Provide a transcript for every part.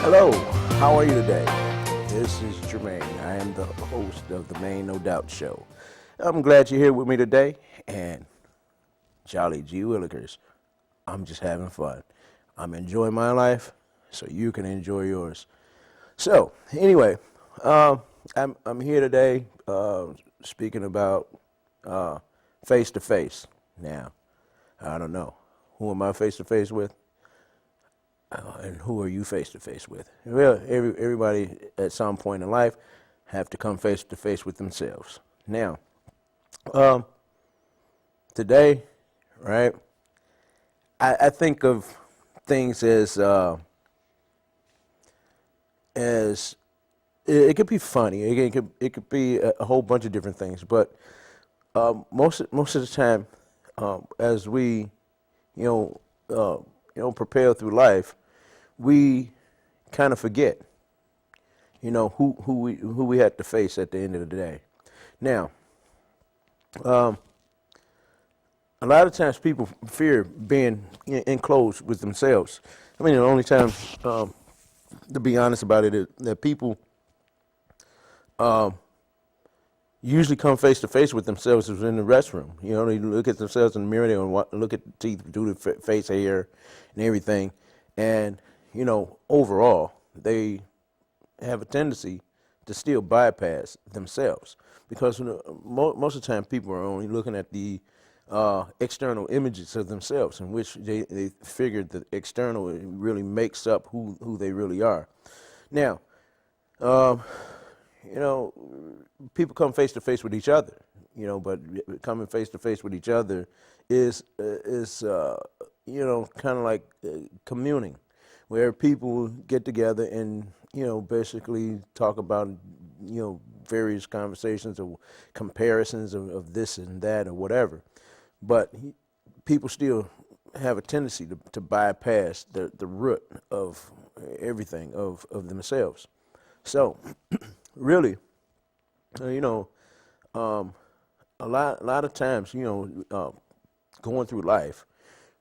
Hello, how are you today? This is Jermaine. I am the host of the Main No Doubt Show. I'm glad you're here with me today, and Jolly G. Willikers, I'm just having fun. I'm enjoying my life, so you can enjoy yours. So, anyway, I'm here today speaking about face to face. Now, I don't know. Who am I face to face with? And who are you face to face with? Well, everybody at some point in life have to come face to face with themselves. Now, um, today, right? I think of things as it could be funny. It could be a whole bunch of different things. But most of the time, as we you know prepare through life, we kind of forget, who we had to face at the end of the day. Now, um, a lot of times people fear being enclosed with themselves. I mean, the only time, to be honest about it, is that people usually come face to face with themselves is in the restroom. They look at themselves in the mirror, they look at the teeth, do the face hair, and everything, and overall, they have a tendency to still bypass themselves because most of the time people are only looking at the external images of themselves, in which they figured that external really makes up who they really are. Now, um, you know, people come face to face with each other, but coming face to face with each other is kind of like communing, where people get together and basically talk about various conversations or comparisons of this and that or whatever. But people still have a tendency to bypass the root of everything of themselves. So really, uh, you know, um, a lot of times, going through life,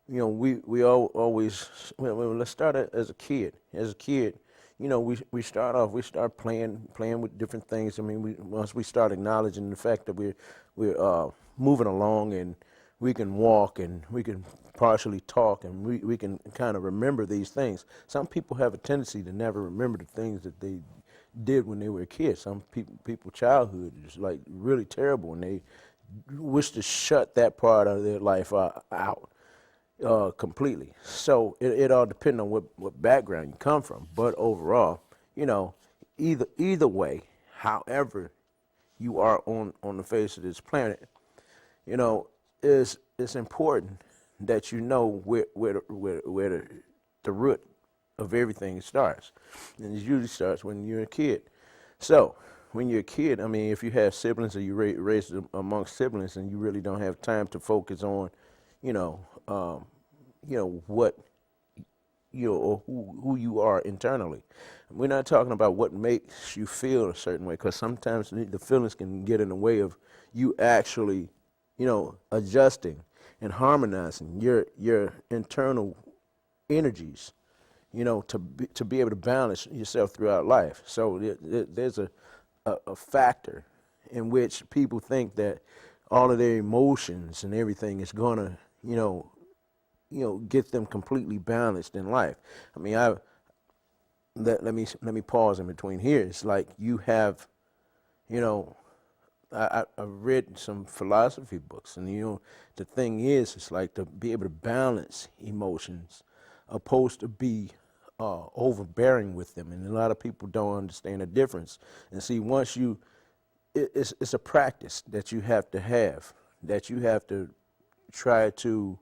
we always, well, let's start as a kid. As a kid, we start off, we start playing with different things. I mean, once we start acknowledging the fact that we're moving along, and we can walk, and we can partially talk, and we can kind of remember these things. Some people have a tendency to never remember the things that they did when they were kids. Some people childhood is like really terrible, and they wish to shut that part of their life out completely. So it all depends on what background you come from. But overall, you know, either way, however you are on the face of this planet, you know, is it's important that you know where the root of everything starts. And it usually starts when you're a kid. So when you're a kid, I mean, if you have siblings or you raised amongst siblings, and you really don't have time to focus on, you know, um, what or who you are internally. We're not talking about what makes you feel a certain way, because sometimes the feelings can get in the way of you actually, adjusting and harmonizing your internal energies, to be able to balance yourself throughout life. So there's a factor in which people think that all of their emotions and everything is gonna, get them completely balanced in life. I mean, let me pause in between here. It's like you have, you know, I've read some philosophy books, and the thing is, it's like to be able to balance emotions, opposed to be overbearing with them, and a lot of people don't understand the difference. And see, once it's a practice that you have to try to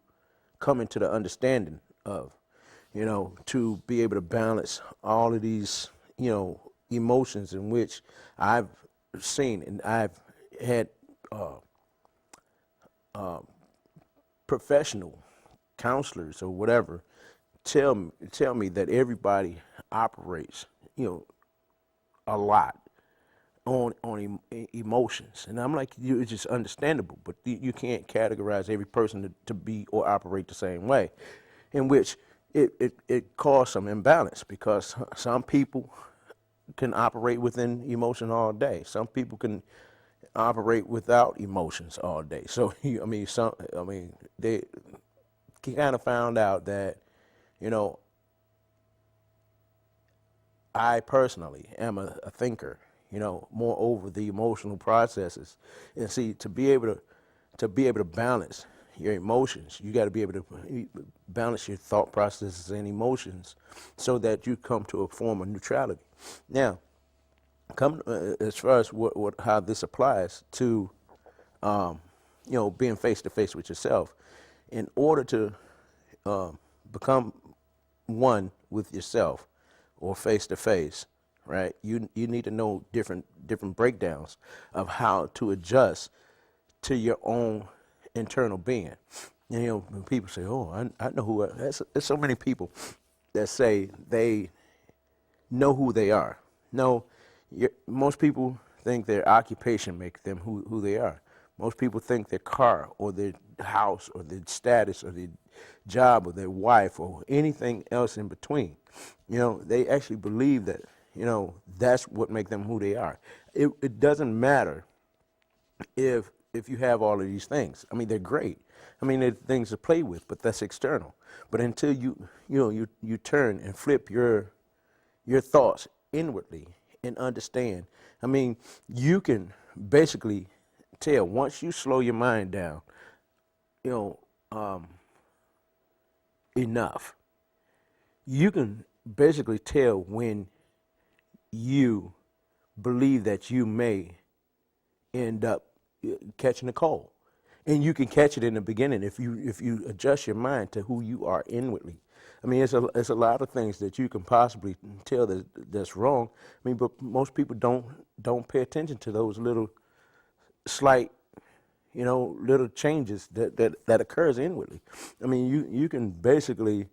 come into the understanding of, to be able to balance all of these, emotions, in which I've seen, and I've had uh, professional counselors or whatever tell me that everybody operates, a lot on emotions, and I'm like, it's just understandable, but you can't categorize every person to be or operate the same way, in which it caused some imbalance because some people can operate within emotion all day. Some people can operate without emotions all day. So they kind of found out that, you know, I personally am a thinker, you know, more over the emotional processes. And see, to be able to balance your emotions, you got to be able to balance your thought processes and emotions so that you come to a form of neutrality. Now, as far as how this applies to you know, being face to face with yourself, in order to become one with yourself or face to face, right? You need to know different breakdowns of how to adjust to your own internal being. And, you know, when people say, "Oh, I know who," there's so many people that say they know who they are. No, most people think their occupation makes them who they are. Most people think their car or their house or their status or their job or their wife or anything else in between. You know, they actually believe that, you know, that's what makes them who they are. It doesn't matter if you have all of these things. I mean, they're great. I mean, they're things to play with, but that's external. But until you turn and flip your thoughts inwardly and understand. I mean, you can basically tell once you slow your mind down, you know, enough, you can basically tell when you believe that you may end up catching a cold. And you can catch it in the beginning if you adjust your mind to who you are inwardly. I mean, it's a lot of things that you can possibly tell that's wrong. I mean, but most people don't pay attention to those little slight, you know, little changes that occurs inwardly. I mean, you can basically,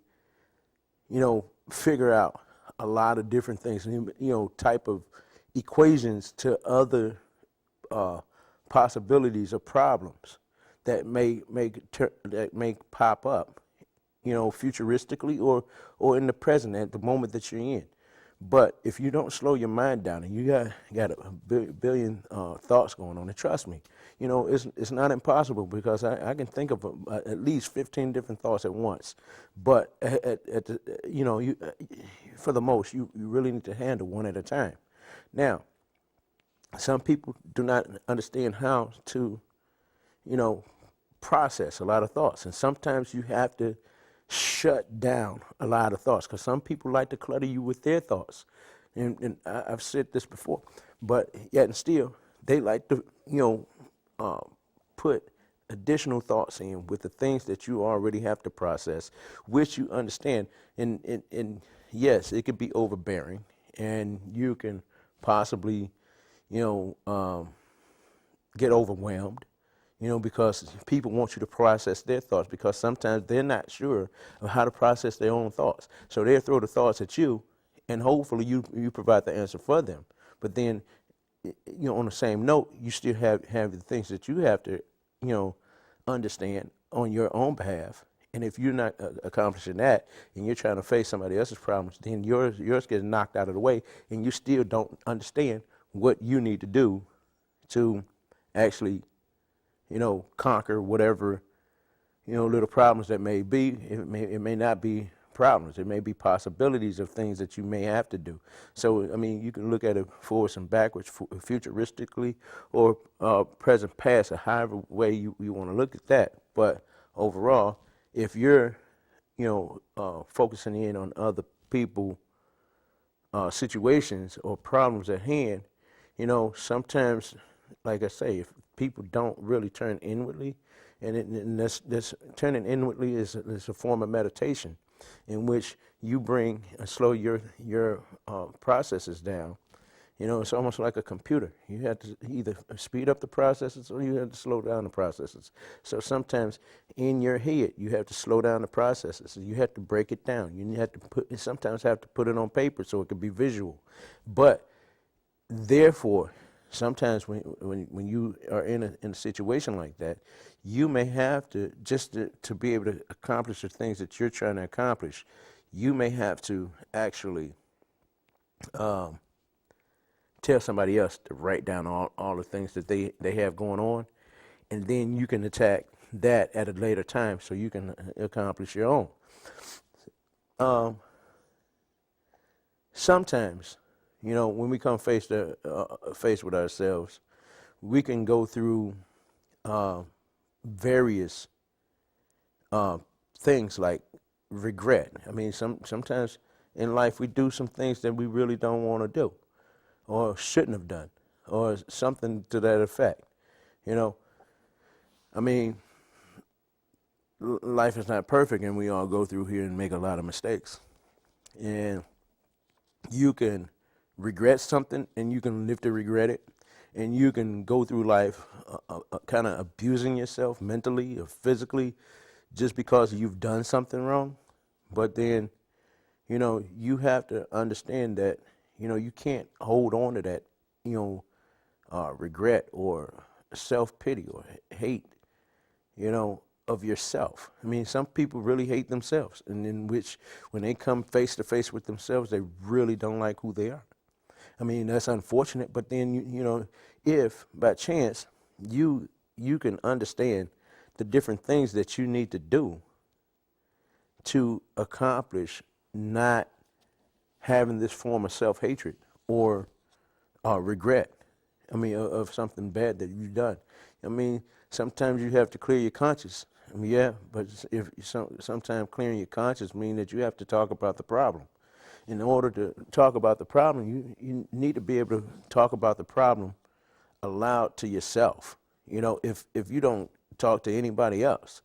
you know, figure out a lot of different things, you know, type of equations to other possibilities of problems that may pop up, you know, futuristically or in the present at the moment that you're in. But if you don't slow your mind down and you got a billion thoughts going on, and trust me, you know, it's not impossible because I can think of at least 15 different thoughts at once. But you know, for the most, you really need to handle one at a time. Now, some people do not understand how to, you know, process a lot of thoughts. And sometimes you have to shut down a lot of thoughts because some people like to clutter you with their thoughts. And I've said this before, but yet and still, they like to, you know, put additional thoughts in with the things that you already have to process, which you understand. And yes, it could be overbearing, and you can possibly, you know, get overwhelmed, you know, because people want you to process their thoughts because sometimes they're not sure of how to process their own thoughts. So they'll throw the thoughts at you, and hopefully you provide the answer for them. But then, you know, on the same note, you still have the things that you have to, you know, understand on your own behalf. And if you're not accomplishing that and you're trying to face somebody else's problems, then yours gets knocked out of the way and you still don't understand what you need to do to actually, you know, conquer whatever, you know, little problems that may be. It may not be problems. It may be possibilities of things that you may have to do. So, I mean, you can look at it forwards and backwards, futuristically or present, past, or however way you want to look at that. But overall, if you're, you know, focusing in on other people, situations or problems at hand, you know, sometimes, like I say, if people don't really turn inwardly, and this turning inwardly is a form of meditation, in which you bring and slow your processes down. You know, it's almost like a computer. You have to either speed up the processes or you have to slow down the processes. So sometimes in your head, you have to slow down the processes. You have to break it down. You have to sometimes have to put it on paper so it can be visual. But therefore, sometimes when you are in a situation like that, you may have to, just to be able to accomplish the things that you're trying to accomplish, you may have to actually um, tell somebody else to write down all the things that they have going on, and then you can attack that at a later time so you can accomplish your own. Um, Sometimes, when we come face with ourselves, we can go through uh, various uh, things like regret. I mean, sometimes in life we do some things that we really don't want to do, or shouldn't have done, or something to that effect. You know, I mean, life is not perfect, and we all go through here and make a lot of mistakes. And you can regret something, and you can live to regret it, and you can go through life kind of abusing yourself mentally or physically just because you've done something wrong. But then, you have to understand that, you can't hold on to that, regret or self-pity or hate, of yourself. I mean, some people really hate themselves, and in which, when they come face to face with themselves, they really don't like who they are. I mean, that's unfortunate, but then, if by chance you can understand the different things that you need to do to accomplish not having this form of self-hatred or regret, I mean, of something bad that you've done. I mean, sometimes you have to clear your conscience. I mean, yeah, but sometimes clearing your conscience means that you have to talk about the problem. In order to talk about the problem, you need to be able to talk about the problem aloud to yourself. If you don't talk to anybody else,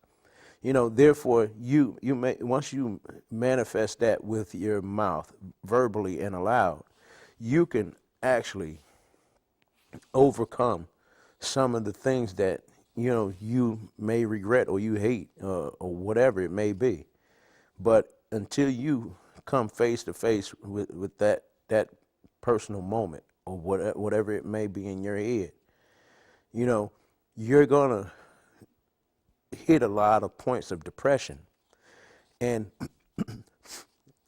therefore you may, once you manifest that with your mouth verbally and aloud, you can actually overcome some of the things that you may regret or you hate, or whatever it may be. But until you come face to face with that personal moment, or whatever it may be in your head, you're gonna hit a lot of points of depression. And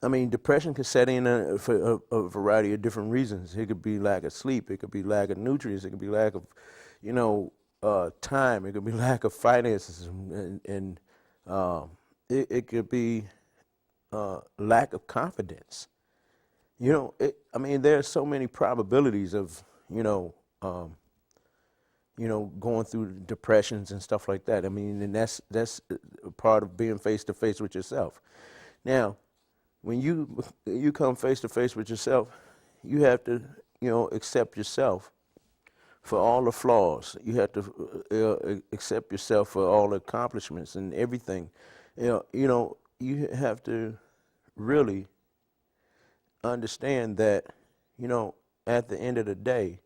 I mean, depression can set in for a variety of different reasons. It could be lack of sleep. It could be lack of nutrients. It could be lack of, time. It could be lack of finances, and it could be lack of confidence. I mean, there are so many probabilities of, going through depressions and stuff like that. I mean, and that's part of being face to face with yourself. Now, when you come face to face with yourself, you have to, accept yourself for all the flaws. You have to accept yourself for all the accomplishments and everything. You have to really understand that, at the end of the day,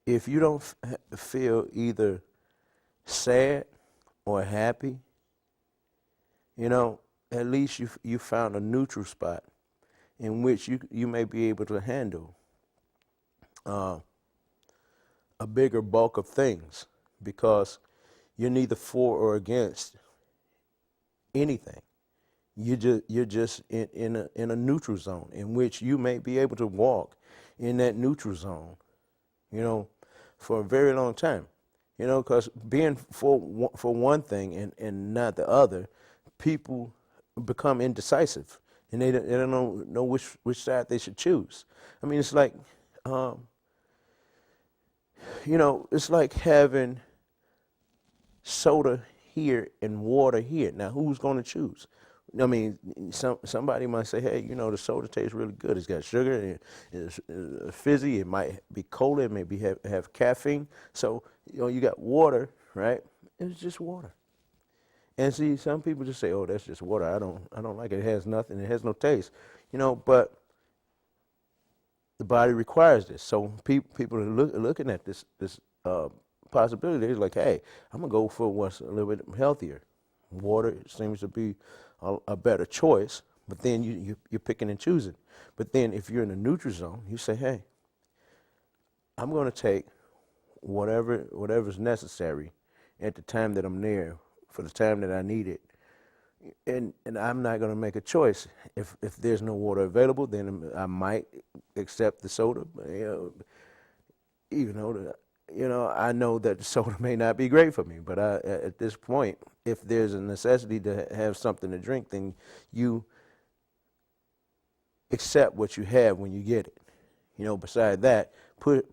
if you don't feel either sad or happy, at least you found a neutral spot in which you may be able to handle a bigger bulk of things, because you're neither for or against anything. You're just in a neutral zone in which you may be able to walk in that neutral zone, for a very long time. Because being for one thing and not the other, people become indecisive, and they don't know which side they should choose. I mean, it's like, it's like having soda here and water here. Now, who's going to choose? I mean, somebody might say, hey, the soda tastes really good. It's got sugar, and it's fizzy. It might be cola. It may have caffeine. So, you got water, right? It's just water. And see, some people just say, oh, that's just water. I don't like it. It has nothing. It has no taste. But the body requires this. So people are looking at this possibility. They're like, hey, I'm going to go for what's a little bit healthier. Water seems to be a better choice, But then you're picking and choosing. But then if you're in a neutral zone, you say, hey, I'm going to take whatever's necessary at the time that I'm there for the time that I need it. And I'm not going to make a choice. If there's no water available, then I might accept the soda. Even though I know that the soda may not be great for me, but at this point, if there's a necessity to have something to drink, then you accept what you have when you get it. Beside that,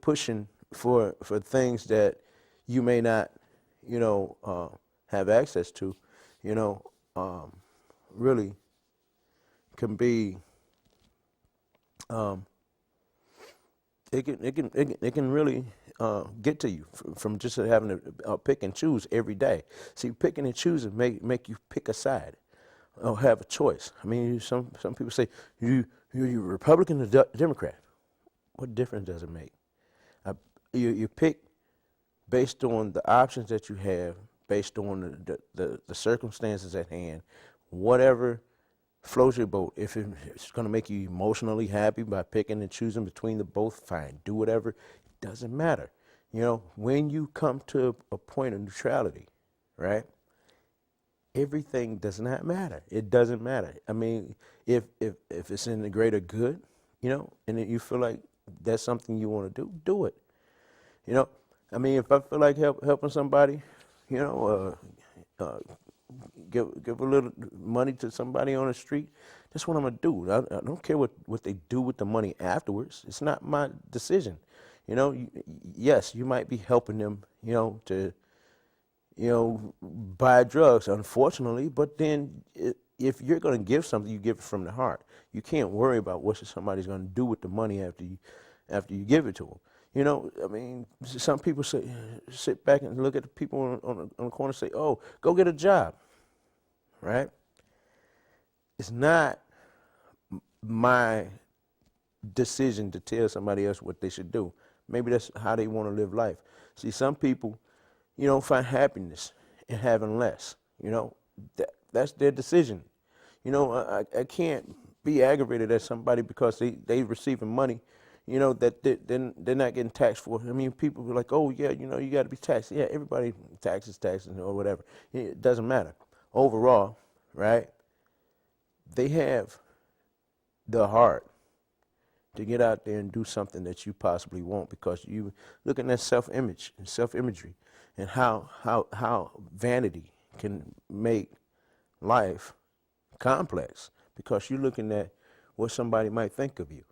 pushing for things that you may not, have access to, really can be, um, it can really get to you from just having to pick and choose every day. See, picking and choosing make you pick a side or have a choice. I mean, some people say you Republican or Democrat. What difference does it make? You pick based on the options that you have, based on the circumstances at hand, whatever floats your boat. If it's going to make you emotionally happy by picking and choosing between the both, fine. Do whatever. It doesn't matter. When you come to a point of neutrality, right? Everything does not matter. It doesn't matter. I mean, if it's in the greater good, and you feel like that's something you want to do it. I mean, if I feel like helping somebody, give a little money to somebody on the street, that's what I'm gonna do. I don't care what they do with the money afterwards. It's not my decision. Yes, you might be helping them, to buy drugs, unfortunately, but then if you're going to give something, you give it from the heart. You can't worry about what somebody's going to do with the money after you give it to them. I mean, some people sit back and look at the people on the corner and say, oh, go get a job, right? It's not my decision to tell somebody else what they should do. Maybe that's how they want to live life. See, some people, find happiness in having less. That's their decision. I can't be aggravated at somebody because they receiving money, that they're not getting taxed for. I mean, people are like, oh yeah, you got to be taxed. Yeah, everybody taxes or whatever. It doesn't matter. Overall, right? They have the heart to get out there and do something that you possibly won't, because you looking at self-image and self-imagery and how vanity can make life complex, because you're looking at what somebody might think of you,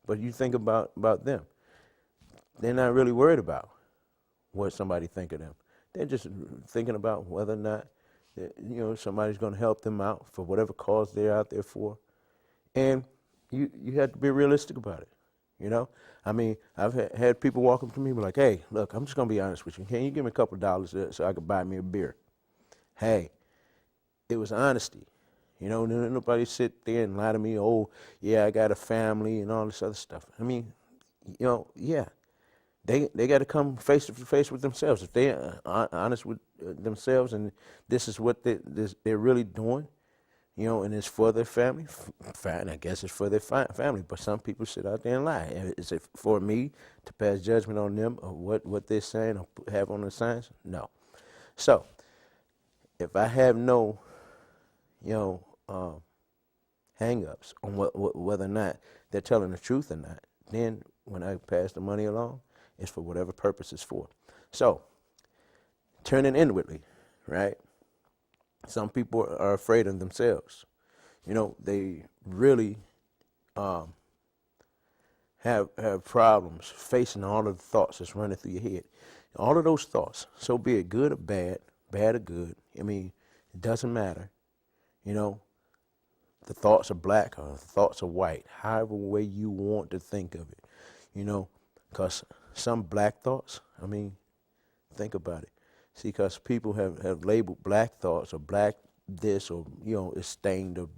but you think about them. They're not really worried about what somebody think of them. They're just thinking about whether or not somebody's going to help them out for whatever cause they're out there for. And you have to be realistic about it. I mean, I've had people walk up to me and be like, hey, look, I'm just going to be honest with you. Can you give me a couple of dollars so I could buy me a beer? Hey, it was honesty. Nobody sit there and lie to me, oh, yeah, I got a family and all this other stuff. I mean, yeah, they got to come face to face with themselves. If they're honest with themselves and this is what they're really doing, and it's for their family, fine, I guess it's for their family. But some people sit out there and lie. Is it for me to pass judgment on them or what they're saying or have on the signs? No. So, if I have no, hang-ups on whether or not they're telling the truth or not, then when I pass the money along, it's for whatever purpose it's for. So, turning inwardly, right? Some people are afraid of themselves. They really have problems facing all of the thoughts that's running through your head. All of those thoughts, so be it good or bad, bad or good, I mean, it doesn't matter. The thoughts are black or the thoughts are white, however way you want to think of it. Because some black thoughts, I mean, think about it. See, because people have labeled black thoughts or black this or, it's stained or,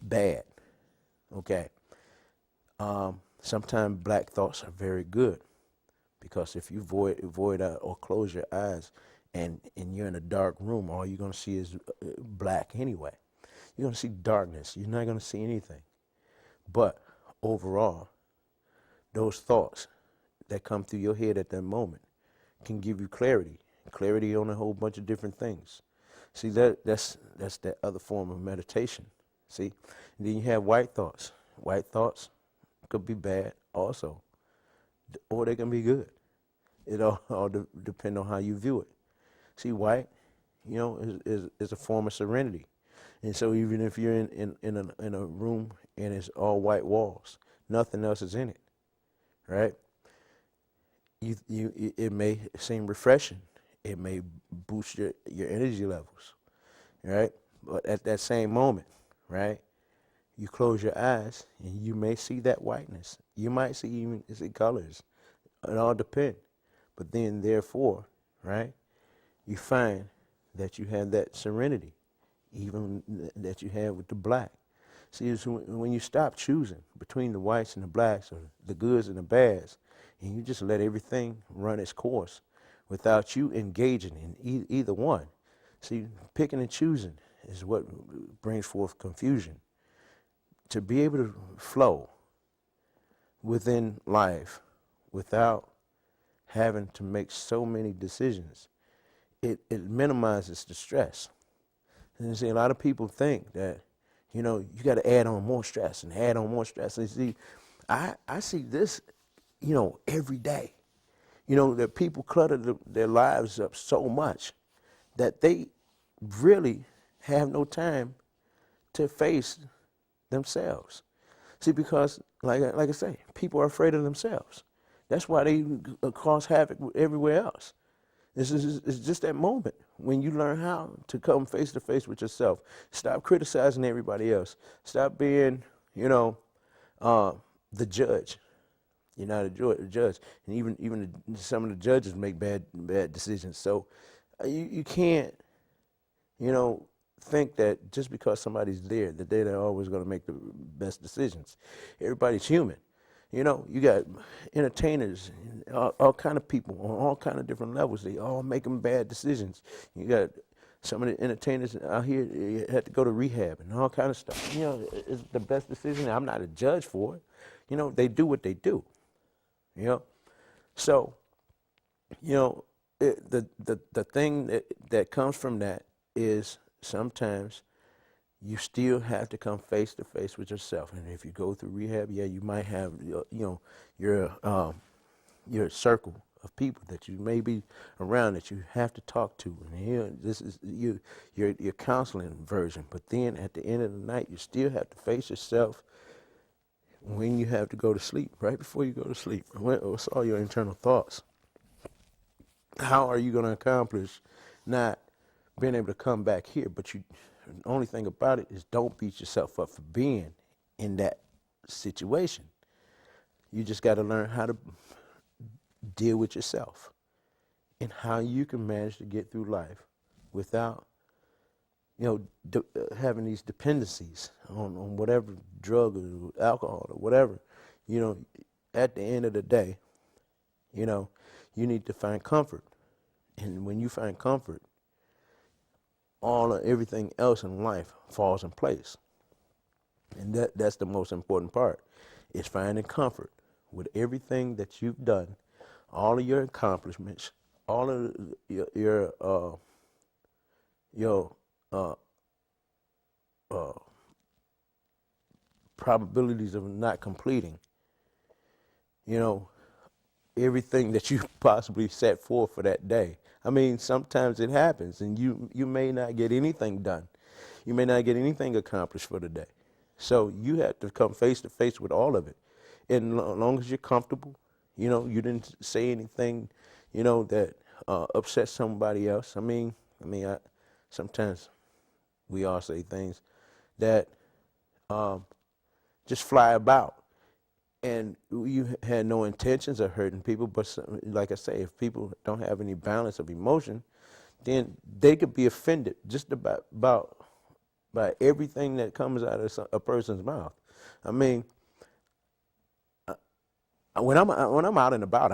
bad. Okay. Sometimes black thoughts are very good, because if you void out or close your eyes and you're in a dark room, all you're going to see is black anyway. You're going to see darkness. You're not going to see anything. But overall, those thoughts that come through your head at that moment can give you clarity on a whole bunch of different things. See, that's that other form of meditation. See, and then you have white thoughts. White thoughts could be bad also, or they can be good. It all depends on how you view it. See, white, is a form of serenity. And so even if you're in a room and it's all white walls, nothing else is in it, right? It may seem refreshing. It may boost your energy levels, right? But at that same moment, right, you close your eyes and you may see that whiteness. You might see colors. It all depends. But then, therefore, right, you find that you have that serenity, even that you have with the black. See, it's when you stop choosing between the whites and the blacks, or the goods and the bads, and you just let everything run its course without you engaging in either one. See, picking and choosing is what brings forth confusion. To be able to flow within life without having to make so many decisions, it minimizes the stress. And you see, a lot of people think that, you got to add on more stress and add on more stress. And see, I see this, every day. That people clutter their lives up so much that they really have no time to face themselves. See, because like I say, people are afraid of themselves. That's why they cause havoc everywhere else. It's just that moment when you learn how to come face to face with yourself. Stop criticizing everybody else. Stop being, the judge. You're not a judge, and even some of the judges make bad decisions. So you can't, think that just because somebody's there, that they're always going to make the best decisions. Everybody's human. You got entertainers, all kind of people on all kind of different levels. They all making bad decisions. You got some of the entertainers out here, you had to go to rehab and all kind of stuff. It's the best decision. I'm not a judge for it. They do what they do. So, the thing that comes from that is sometimes you still have to come face to face with yourself. And if you go through rehab, you might have your circle of people that you may be around that you have to talk to. And this is your counseling version. But then at the end of the night, you still have to face yourself when you have to go to sleep, right before you go to sleep. What's all your internal thoughts? How are you going to accomplish not being able to come back here? But the only thing about it is don't beat yourself up for being in that situation. You just got to learn how to deal with yourself and how you can manage to get through life without having these dependencies on whatever drug or alcohol or whatever. At the end of the day, you need to find comfort. And when you find comfort, everything else in life falls in place. And that's the most important part, is finding comfort with everything that you've done, all of your accomplishments, all of your probabilities of not completing, everything that you possibly set forth for that day. I mean, sometimes it happens, and you may not get anything done. You may not get anything accomplished for the day. So you have to come face to face with all of it. And as long as you're comfortable, you didn't say anything, that upset somebody else. I sometimes we all say things that just fly about. And you had no intentions of hurting people, but like I say, if people don't have any balance of emotion, then they could be offended just about by everything that comes out of a person's mouth. when I'm out and about,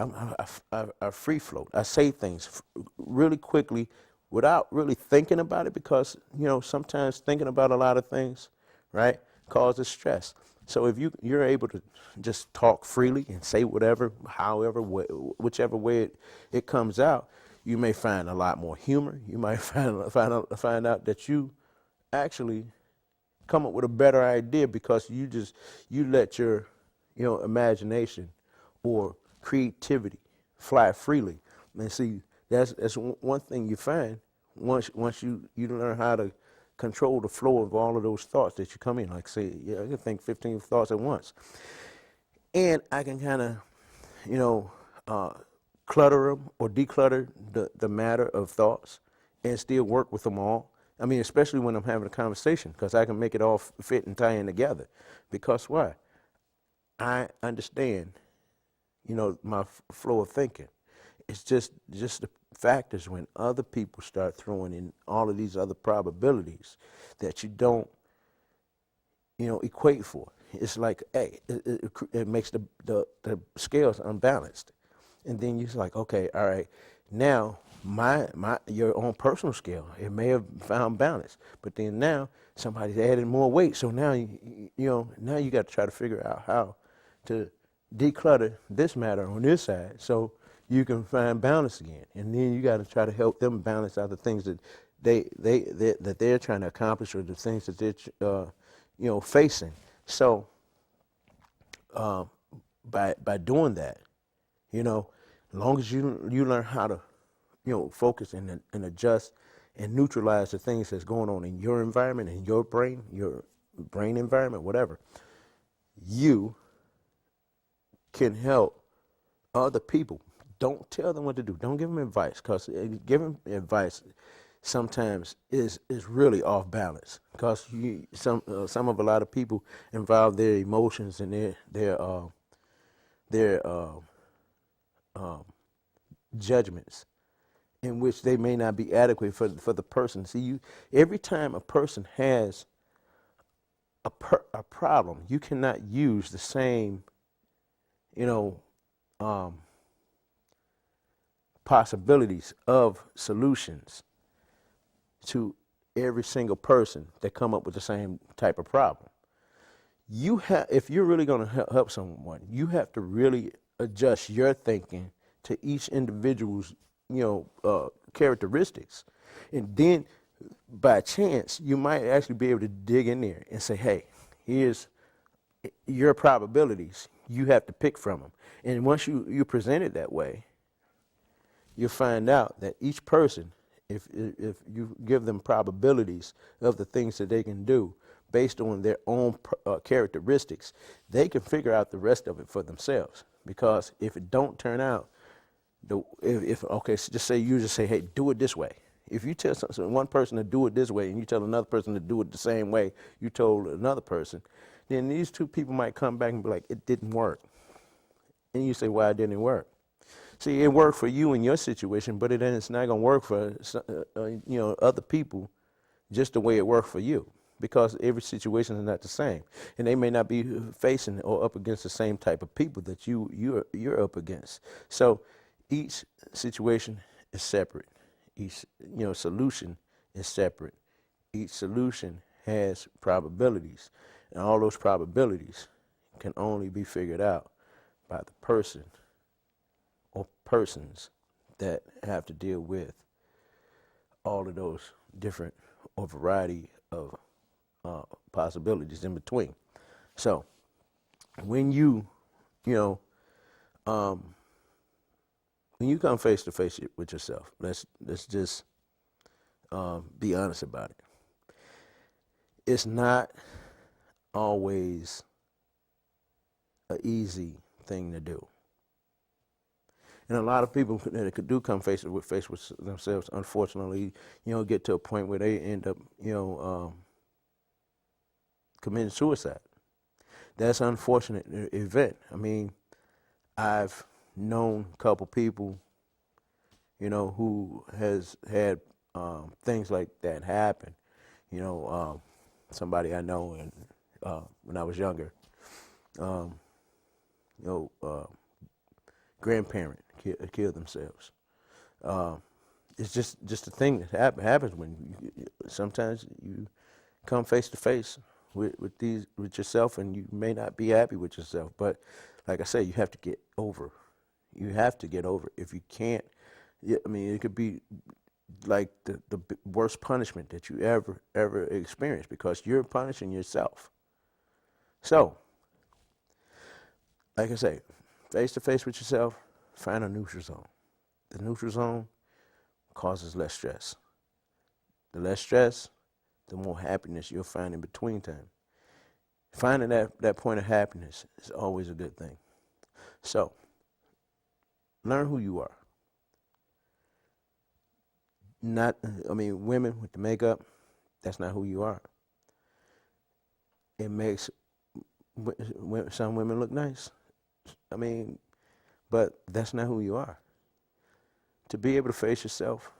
I free float. I say things really quickly without really thinking about it because sometimes thinking about a lot of things, right, causes stress. So if you're able to just talk freely and say whatever, however, whichever way it comes out, you may find a lot more humor. You might find out that you actually come up with a better idea because you let your imagination or creativity fly freely. And see, that's one thing you find once you learn how to control the flow of all of those thoughts that you come in. Like say, I can think 15 thoughts at once, and I can kind of you know clutter them or declutter the matter of thoughts and still work with them all. I mean, especially when I'm having a conversation, because I can make it all fit and tie in together. Because why? I understand, my flow of thinking. It's just the fact is when other people start throwing in all of these other probabilities that you don't, equate for. It's like, hey, it makes the scales unbalanced. And then you're like, okay, all right, now your own personal scale, it may have found balance, but then now somebody's added more weight. So now now you got to try to figure out how to declutter this matter on this side so you can find balance again. And then you got to try to help them balance out the things that that they're trying to accomplish or the things that they're facing. So by doing that, as long as you learn how to focus and adjust and neutralize the things that's going on in your environment, in your brain environment, whatever, you can help other people. Don't tell them what to do. Don't give them advice, because giving advice sometimes is really off balance, because some of a lot of people involve their emotions and their judgments in which they may not be adequate for the person. See, every time a person has a problem, you cannot use the same possibilities of solutions to every single person that come up with the same type of problem. If you're really going to help someone, you have to really adjust your thinking to each individual's characteristics. And then by chance you might actually be able to dig in there and say, hey, here's your probabilities, you have to pick from them. And once you present it that way, you'll find out that each person, if you give them probabilities of the things that they can do based on their own characteristics, they can figure out the rest of it for themselves. Because if it don't turn out, okay, so just say, hey, do it this way. If you tell one person to do it this way and you tell another person to do it the same way you told another person, then these two people might come back and be like, it didn't work. And you say, why didn't it work? See, it worked for you in your situation, but it's not going to work for other people just the way it worked for you, because every situation is not the same, and they may not be facing or up against the same type of people that you're up against. So each situation is separate. Each solution is separate. Each solution has probabilities, and all those probabilities can only be figured out by the person or persons that have to deal with all of those different or variety of possibilities in between. So when you when you come face to face with yourself, let's just be honest about it. It's not always an easy thing to do. And a lot of people that do come face with themselves, unfortunately, get to a point where they end up, committing suicide. That's an unfortunate event. I mean, I've known a couple people, who has had things like that happen. Somebody I know, and when I was younger, grandparent kill themselves. Uh, it's just a thing that happens when sometimes you come face to face with yourself, and you may not be happy with yourself. But like I say, you have to get over. You have to get over. If you can't, yeah, I mean, it could be like the worst punishment that you ever experience, because you're punishing yourself. So, like I say, face to face with yourself, find a neutral zone. The neutral zone causes less stress. The less stress, the more happiness you'll find in between time. Finding that point of happiness is always a good thing. So, learn who you are. Not, I mean, women with the makeup, that's not who you are. It makes some women look nice. I mean, but that's not who you are. To be able to face yourself,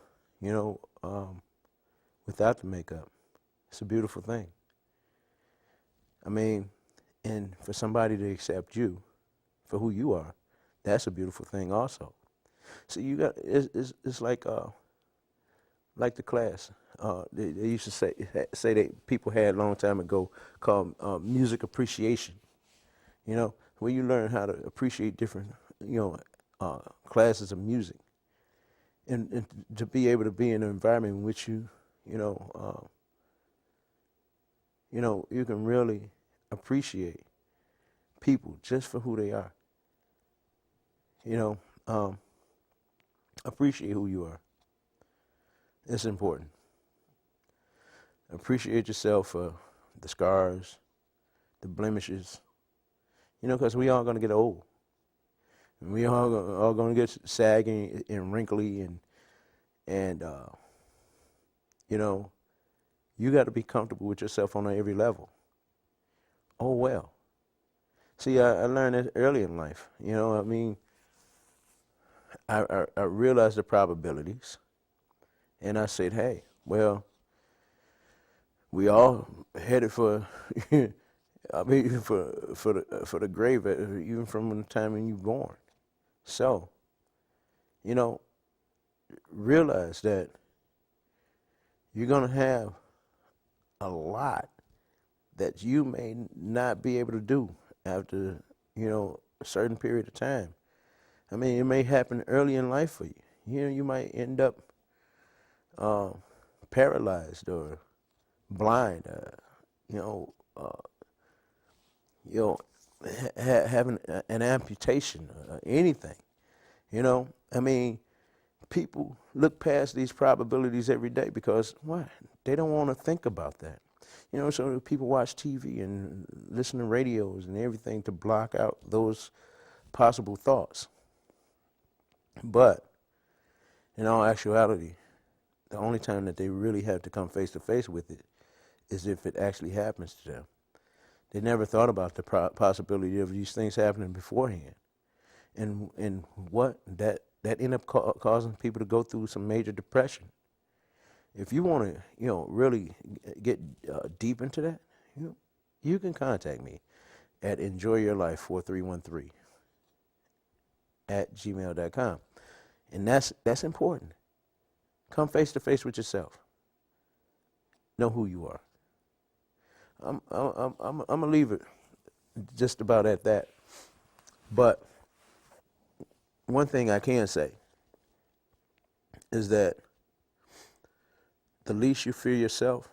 without the makeup, it's a beautiful thing. I mean, and for somebody to accept you for who you are, that's a beautiful thing also. So you got, it's like the class. They used to say that people had a long time ago called music appreciation. Where you learn how to appreciate different, classes of music, and to be able to be in an environment in which you can really appreciate people just for who they are. Appreciate who you are. It's important. Appreciate yourself for the scars, the blemishes, because we all going to get old. And we all going to get saggy and wrinkly, and you got to be comfortable with yourself on every level. Oh, well. See, I learned this early in life. I realized the probabilities, and I said, hey, well, we all headed for, I mean, for the grave, even from the time when you're born. So, realize that you're going to have a lot that you may not be able to do after, a certain period of time. I mean, it may happen early in life for you. You might end up paralyzed or blind, having an amputation or anything. I mean, people look past these probabilities every day because why? They don't want to think about that. So people watch TV and listen to radios and everything to block out those possible thoughts. But in all actuality, the only time that they really have to come face to face with it is if it actually happens to them. They never thought about the possibility of these things happening beforehand, and what that ended up causing people to go through some major depression. If you want to, really get deep into that, you can contact me at enjoyyourlife4313 @gmail.com, and that's important. Come face to face with yourself. Know who you are. I'm gonna leave it just about at that. But one thing I can say is that the least you fear yourself,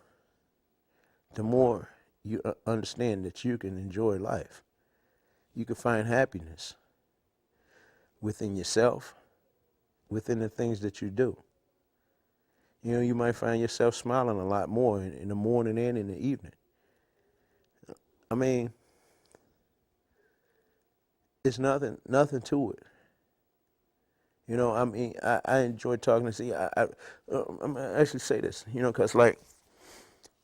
the more you understand that you can enjoy life. You can find happiness within yourself, within the things that you do. You might find yourself smiling a lot more in the morning and in the evening. I mean, it's nothing to it. I mean, I enjoy talking to see. I'm gonna actually say this, because like,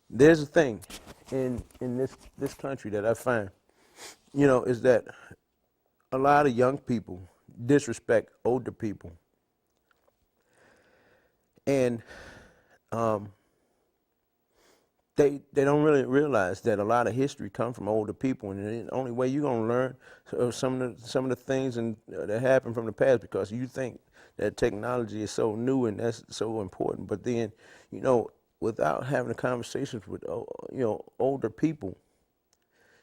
there's a thing in this country that I find, is that a lot of young people disrespect older people, and they don't really realize that a lot of history comes from older people, and the only way you're gonna learn some of the things that happened from the past, because you think that technology is so new and that's so important, but then, you know, without having the conversations with older people,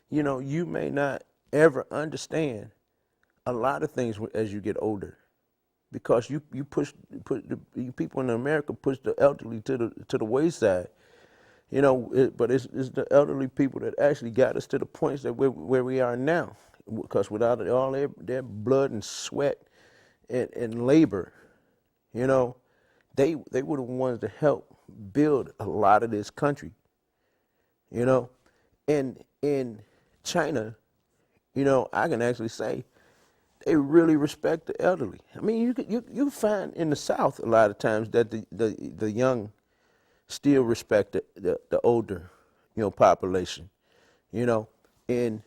you know, you may not ever understand a lot of things as you get older, because you put the you people in America push the elderly to the wayside. You know, but it's the elderly people that actually got us to the points that where we are now. Because without all their blood and sweat and labor, you know, they were the ones to help build a lot of this country. You know, and in China, you know, I can actually say they really respect the elderly. I mean, you find in the South a lot of times that the young still respect the older, you know, population, you know. And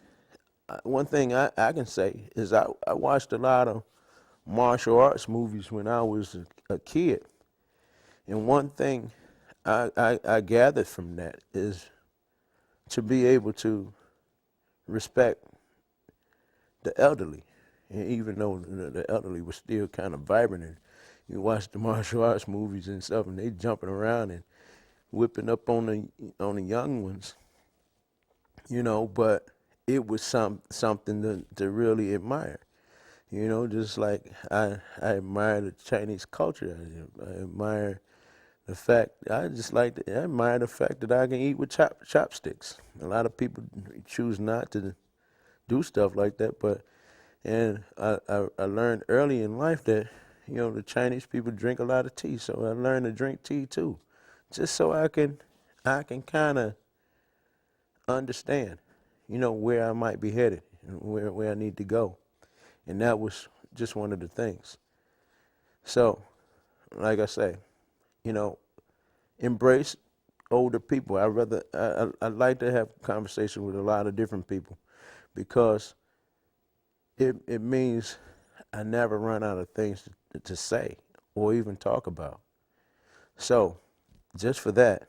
one thing I can say is I watched a lot of martial arts movies when I was a kid, and one thing I gathered from that is to be able to respect the elderly, and even though the elderly was still kind of vibrant, and you watch the martial arts movies and stuff, and they jumping around and whipping up on the young ones, you know, but it was something to really admire. You know, just like I admire the Chinese culture. I admire the fact I admire the fact that I can eat with chopsticks. A lot of people choose not to do stuff like that, but and I learned early in life that, you know, the Chinese people drink a lot of tea, so I learned to drink tea too, just so I can kind of understand, you know, where I might be headed and where I need to go. And that was just one of the things. So, like I say, you know, embrace older people. I like to have conversation with a lot of different people, because it means I never run out of things to say or even talk about. So, just for that,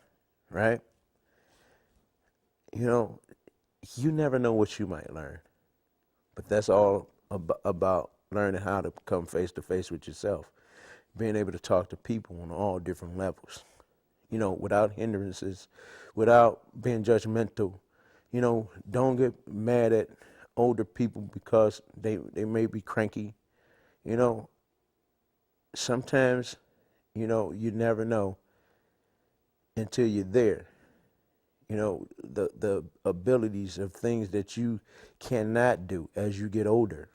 right? You know, you never know what you might learn, but that's all about learning how to come face to face with yourself, being able to talk to people on all different levels, you know, without hindrances, without being judgmental. You know, don't get mad at older people because they may be cranky. You know, sometimes, you know, you never know until you're there. You know, the abilities of things that you cannot do as you get older.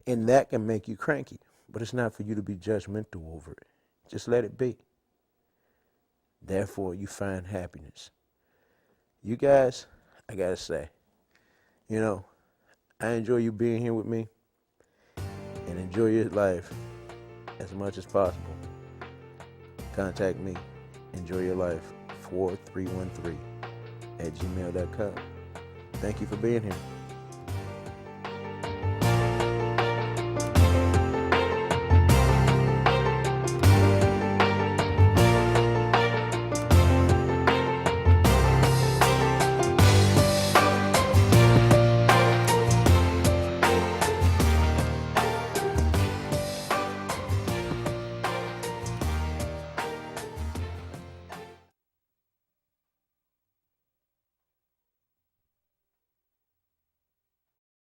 And that can make you cranky. But it's not for you to be judgmental over it. Just let it be. Therefore, you find happiness. You guys, I gotta say, you know, I enjoy you being here with me, and enjoy your life as much as possible. Contact me, enjoy your life, 4313 at gmail.com. Thank you for being here.